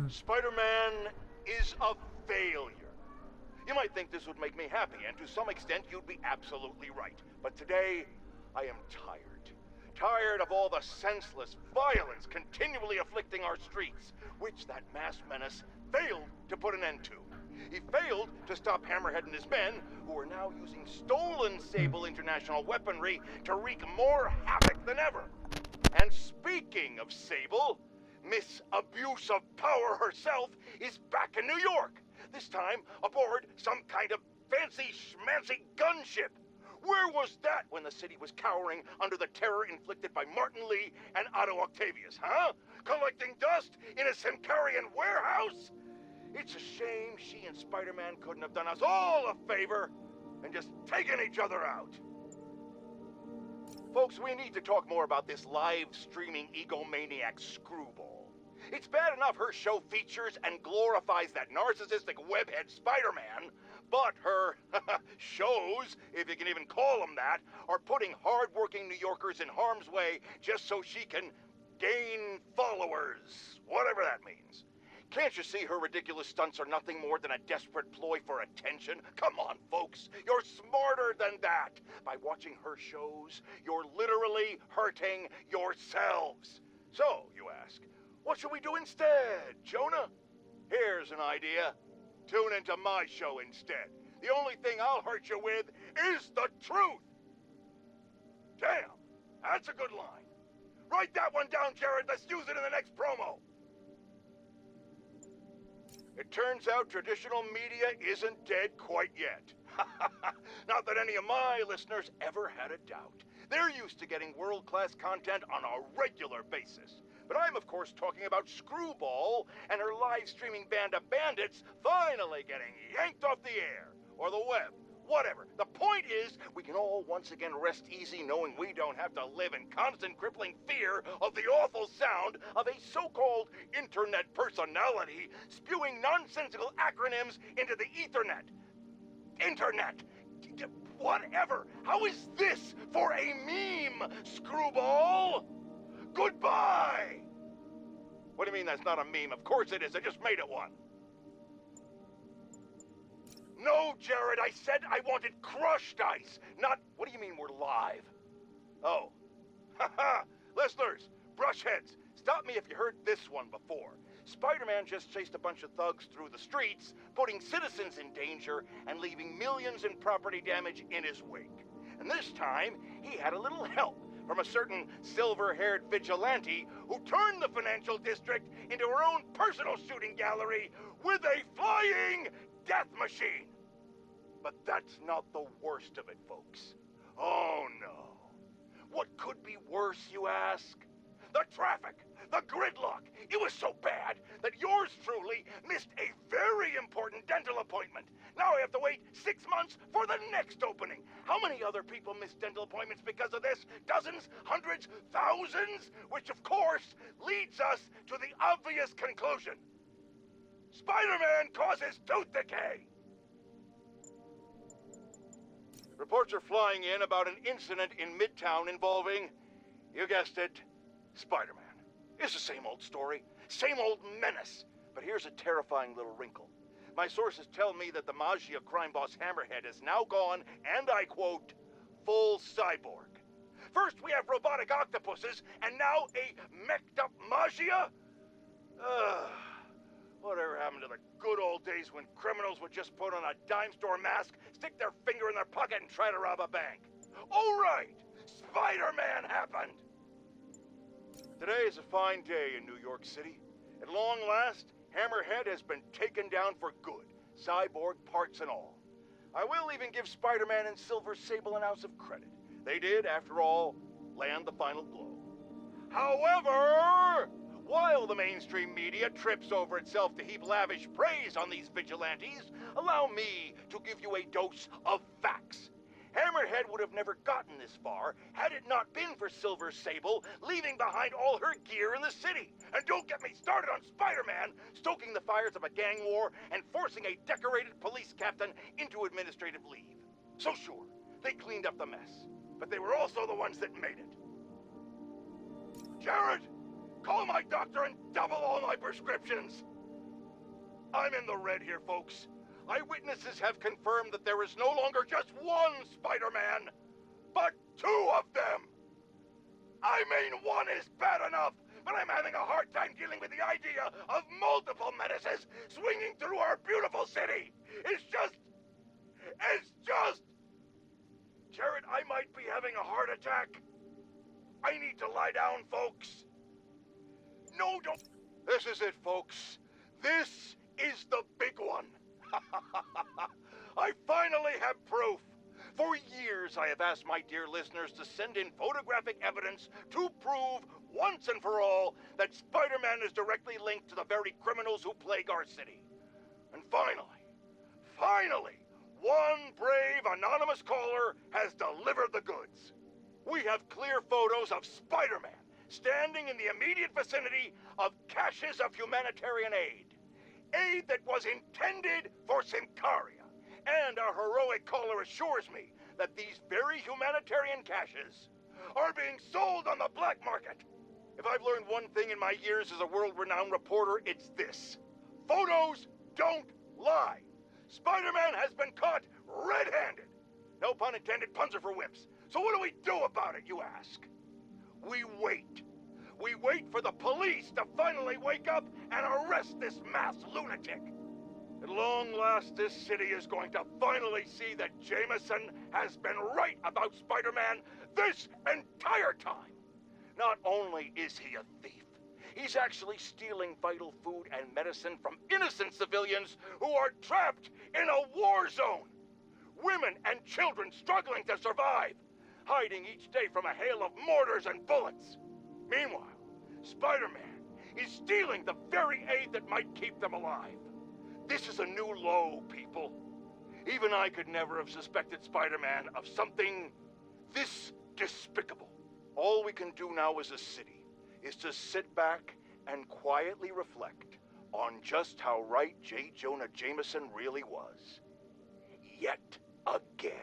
Spider-Man is a failure. You might think this would make me happy, and to some extent you'd be absolutely right. But today, I am tired. Tired of all the senseless violence continually afflicting our streets, which that masked menace failed to put an end to. He failed to stop Hammerhead and his men, who are now using stolen Sable International weaponry to wreak more havoc than ever. And speaking of Sable, Miss Abuse of Power herself is back in New York, this time aboard some kind of fancy schmancy gunship. Where was that when the city was cowering under the terror inflicted by Martin Lee and Otto Octavius, huh? Collecting dust in a Simcarian warehouse? It's a shame she and Spider-Man couldn't have done us all a favor and just taken each other out. Folks, we need to talk more about this live-streaming egomaniac screwball. It's bad enough her show features and glorifies that narcissistic webhead Spider-Man, but her shows, if you can even call them that, are putting hard-working New Yorkers in harm's way just so she can gain followers, whatever that means. Can't you see her ridiculous stunts are nothing more than a desperate ploy for attention? Come on, folks, you're smarter than that. By watching her shows, you're literally hurting yourselves. So, you ask, what should we do instead, Jonah? Here's an idea. Tune into my show instead. The only thing I'll hurt you with is the truth. Damn, that's a good line. Write that one down, Jared. Let's use it in the next promo. It turns out traditional media isn't dead quite yet. Not that any of my listeners ever had a doubt. They're used to getting world-class content on a regular basis. But I'm, of course, talking about Screwball and her live-streaming band of bandits finally getting yanked off the air, or the web, whatever. The point is, we can all once again rest easy knowing we don't have to live in constant crippling fear of the awful sound of a so-called internet personality spewing nonsensical acronyms into the Ethernet. Internet. Whatever. How is this for a meme, Screwball? Goodbye! What do you mean that's not a meme? Of course it is. I just made it one. No, Jared, I said I wanted crushed ice, not... What do you mean we're live? Oh. Haha! Listeners, brushheads, stop me if you heard this one before. Spider-Man just chased a bunch of thugs through the streets, putting citizens in danger and leaving millions in property damage in his wake. And this time, he had a little help from a certain silver-haired vigilante who turned the financial district into her own personal shooting gallery with a flying death machine. But that's not the worst of it, folks. Oh no. What could be worse, you ask? The traffic, the gridlock. It was so bad that yours truly missed a very important dental appointment. Now I have to wait 6 months for the next opening. How many other people missed dental appointments because of this? Dozens? Hundreds? Thousands? Which of course leads us to the obvious conclusion. Spider-Man causes tooth decay! Reports are flying in about an incident in Midtown involving, you guessed it, Spider-Man. It's the same old story, same old menace. But here's a terrifying little wrinkle. My sources tell me that the Magia crime boss Hammerhead is now gone, and I quote, full cyborg. First we have robotic octopuses, and now a meched-up Magia? Whatever happened to the good old days when criminals would just put on a dime store mask, stick their finger in their pocket, and try to rob a bank? Oh, right! Spider-Man happened! Today is a fine day in New York City. At long last, Hammerhead has been taken down for good, cyborg parts and all. I will even give Spider-Man and Silver Sable an ounce of credit. They did, after all, land the final blow. However, while the mainstream media trips over itself to heap lavish praise on these vigilantes, allow me to give you a dose of facts. Hammerhead would have never gotten this far had it not been for Silver Sable leaving behind all her gear in the city. And don't get me started on Spider-Man stoking the fires of a gang war and forcing a decorated police captain into administrative leave. So sure, they cleaned up the mess, but they were also the ones that made it. Jared, call my doctor and double all my prescriptions. I'm in the red here, folks. Eyewitnesses have confirmed that there is no longer just one Spider-Man, but two of them. I mean, one is bad enough, but I'm having a hard time dealing with the idea of multiple menaces swinging through our beautiful city. It's just... Jared, I might be having a heart attack. I need to lie down, folks. No, don't... This is it, folks. This is the big one. I finally have proof. For years, I have asked my dear listeners to send in photographic evidence to prove, once and for all, that Spider-Man is directly linked to the very criminals who plague our city. And finally, one brave anonymous caller has delivered the goods. We have clear photos of Spider-Man standing in the immediate vicinity of caches of humanitarian aid. Aid that was intended for Sincaria. And our heroic caller assures me that these very humanitarian caches are being sold on the black market. If I've learned one thing in my years as a world-renowned reporter, it's this. Photos don't lie. Spider-Man has been caught red-handed. No pun intended, puns are for wimps. So what do we do about it, you ask? We wait. We wait for the police to finally wake up and arrest this mass lunatic. At long last, this city is going to finally see that Jameson has been right about Spider-Man this entire time. Not only is he a thief, he's actually stealing vital food and medicine from innocent civilians who are trapped in a war zone. Women and children struggling to survive, hiding each day from a hail of mortars and bullets. Meanwhile, Spider-Man is stealing the very aid that might keep them alive. This is a new low, people. Even I could never have suspected Spider-Man of something this despicable. All we can do now as a city is to sit back and quietly reflect on just how right J. Jonah Jameson really was. Yet again.